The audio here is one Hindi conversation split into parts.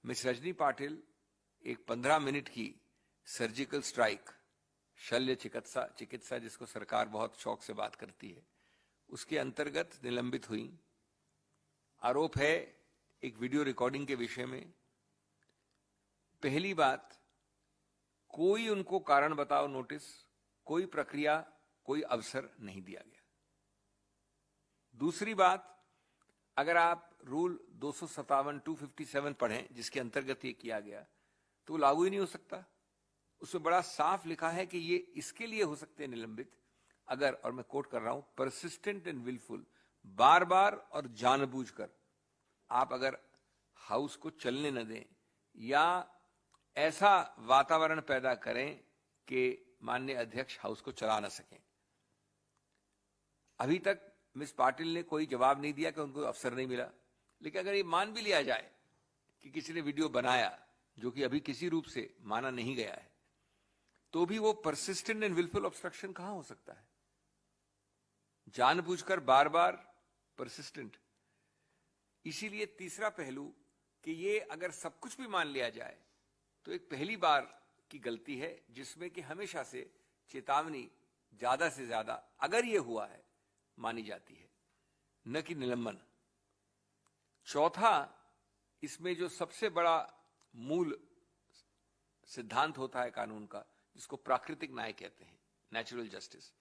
मिस रजनी पाटिल एक 15 मिनट की सर्जिकल स्ट्राइक, शल्य चिकित्सा जिसको सरकार बहुत शौक से बात करती है, उसके अंतर्गत निलंबित हुई। आरोप है एक वीडियो रिकॉर्डिंग के विषय में। पहली बात, कोई उनको कारण बताओ नोटिस, कोई प्रक्रिया, कोई अवसर नहीं दिया गया। दूसरी बात, अगर आप रूल 257 पढ़ें जिसके अंतर्गत ये किया गया, तो लागू ही नहीं हो सकता। उसमें बड़ा साफ लिखा है कि ये इसके लिए हो सकते हैं निलंबित अगर, और मैं कोट कर रहा हूं, परसिस्टेंट एंड विलफुल, बार बार और जानबूझकर आप अगर हाउस को चलने न दें या ऐसा वातावरण पैदा करें कि माननीय अध्यक्ष हाउस को चला न सकें। अभी तक मिस पाटिल ने कोई जवाब नहीं दिया कि उनको अवसर नहीं मिला, लेकिन अगर ये मान भी लिया जाए कि किसी ने वीडियो बनाया, जो कि अभी किसी रूप से माना नहीं गया है, तो भी वो परसिस्टेंट एंड विलफुल ऑब्स्ट्रक्शन कहां हो सकता है? जानबूझकर बार बार परसिस्टेंट। इसीलिए तीसरा पहलू कि ये अगर सब कुछ भी मान लिया जाए तो एक पहली बार की गलती है जिसमें कि हमेशा से चेतावनी ज्यादा से ज्यादा, अगर ये हुआ है, मानी जाती है, न कि निलंबन। चौथा, इसमें जो सबसे बड़ा मूल सिद्धांत होता है कानून का, जिसको प्राकृतिक न्याय कहते हैं, नेचुरल जस्टिस,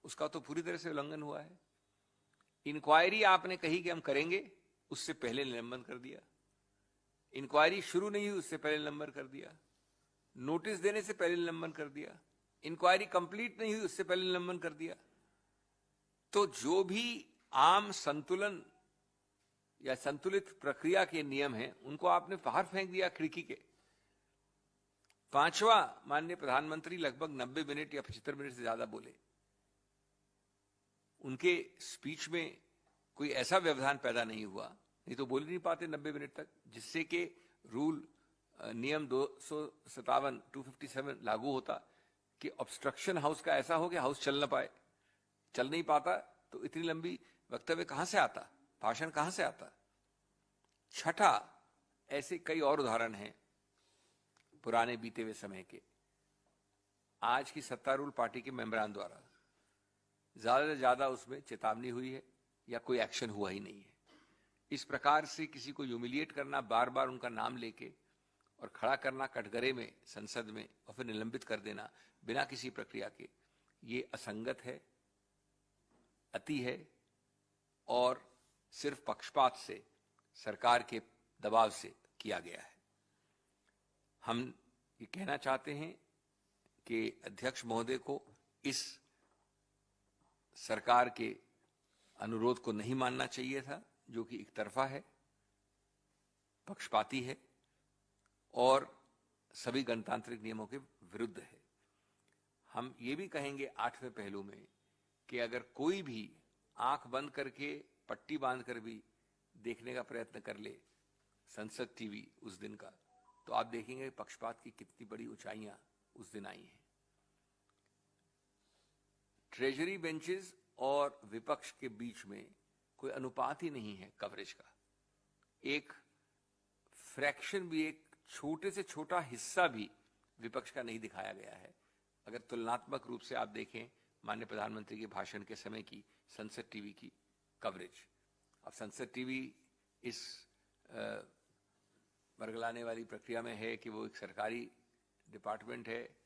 उसका तो पूरी तरह से उल्लंघन हुआ है। इंक्वायरी आपने कही कि हम करेंगे, उससे पहले निलंबन कर दिया। इंक्वायरी शुरू नहीं हुई उससे पहले निलंबन कर दिया। नोटिस देने से पहले निलंबन कर दिया। इंक्वायरी कंप्लीट नहीं हुई उससे पहले निलंबन कर दिया। तो जो भी आम संतुलन या संतुलित प्रक्रिया के नियम हैं, उनको आपने बाहर फेंक दिया खिड़की के। पांचवा, माननीय प्रधानमंत्री लगभग 90 मिनट या 75 मिनट से ज्यादा बोले। उनके स्पीच में कोई ऐसा व्यवधान पैदा नहीं हुआ, नहीं तो बोल ही नहीं पाते 90 मिनट तक, जिससे कि रूल नियम 257 लागू होता कि ऑब्स्ट्रक्शन हाउस का ऐसा हो कि हाउस चल ना पाए। चल नहीं पाता तो इतनी लंबी वक्तव्य कहां से आता, भाषण कहां से आता। छठा, ऐसे कई और उदाहरण हैं पुराने बीते हुए समय के। आज की सत्तारूढ़ पार्टी के मेंबरान द्वारा ज्यादा से ज्यादा उसमें चेतावनी हुई है या कोई एक्शन हुआ ही नहीं है। इस प्रकार से किसी को ह्यूमिलिएट करना, बार बार उनका नाम लेके और खड़ा करना कटघरे में, संसद में, और फिर निलंबित कर देना बिना किसी प्रक्रिया के, ये असंगत है, अति है और सिर्फ पक्षपात से, सरकार के दबाव से किया गया है। हम ये कहना चाहते हैं कि अध्यक्ष महोदय को इस सरकार के अनुरोध को नहीं मानना चाहिए था, जो कि एक तरफा है, पक्षपाती है और सभी गणतांत्रिक नियमों के विरुद्ध है। हम ये भी कहेंगे 8वें पहलू में कि अगर कोई भी आंख बंद करके, पट्टी बांध कर भी देखने का प्रयत्न कर ले संसद टीवी उस दिन का, तो आप देखेंगे पक्षपात की कितनी बड़ी ऊंचाइयां उस दिन आई हैं। ट्रेजरी बेंचेस और विपक्ष के बीच में कोई अनुपात ही नहीं है कवरेज का। एक फ्रैक्शन भी, एक छोटे से छोटा हिस्सा भी विपक्ष का नहीं दिखाया गया है। अगर तुलनात्मक रूप से आप देखें माननीय प्रधानमंत्री के भाषण के समय की संसद टीवी की कवरेज, अब संसद टीवी इस बरगलाने वाली प्रक्रिया में है कि वो एक सरकारी डिपार्टमेंट है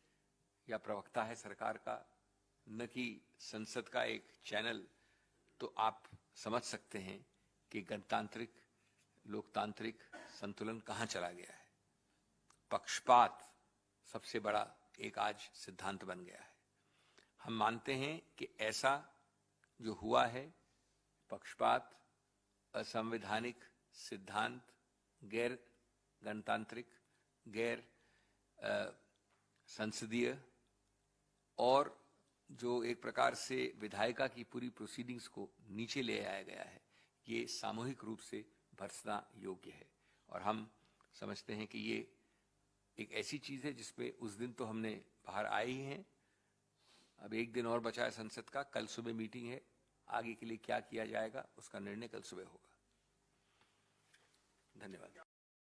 या प्रवक्ता है सरकार का, न कि संसद का एक चैनल। तो आप समझ सकते हैं कि गणतांत्रिक, लोकतांत्रिक संतुलन कहां चला गया है। पक्षपात सबसे बड़ा एक आज सिद्धांत बन गया है। हम मानते हैं कि ऐसा जो हुआ है, पक्षपात, असंवैधानिक सिद्धांत, गैर गणतांत्रिक, गैर संसदीय, और जो एक प्रकार से विधायिका की पूरी प्रोसीडिंग्स को नीचे ले आया गया है, ये सामूहिक रूप से भर्त्सना योग्य है। और हम समझते हैं कि ये एक ऐसी चीज है जिसपे उस दिन तो हमने बाहर आए ही हैं। अब एक दिन और बचा है संसद का, कल सुबह मीटिंग है, आगे के लिए क्या किया जाएगा उसका निर्णय कल सुबह होगा।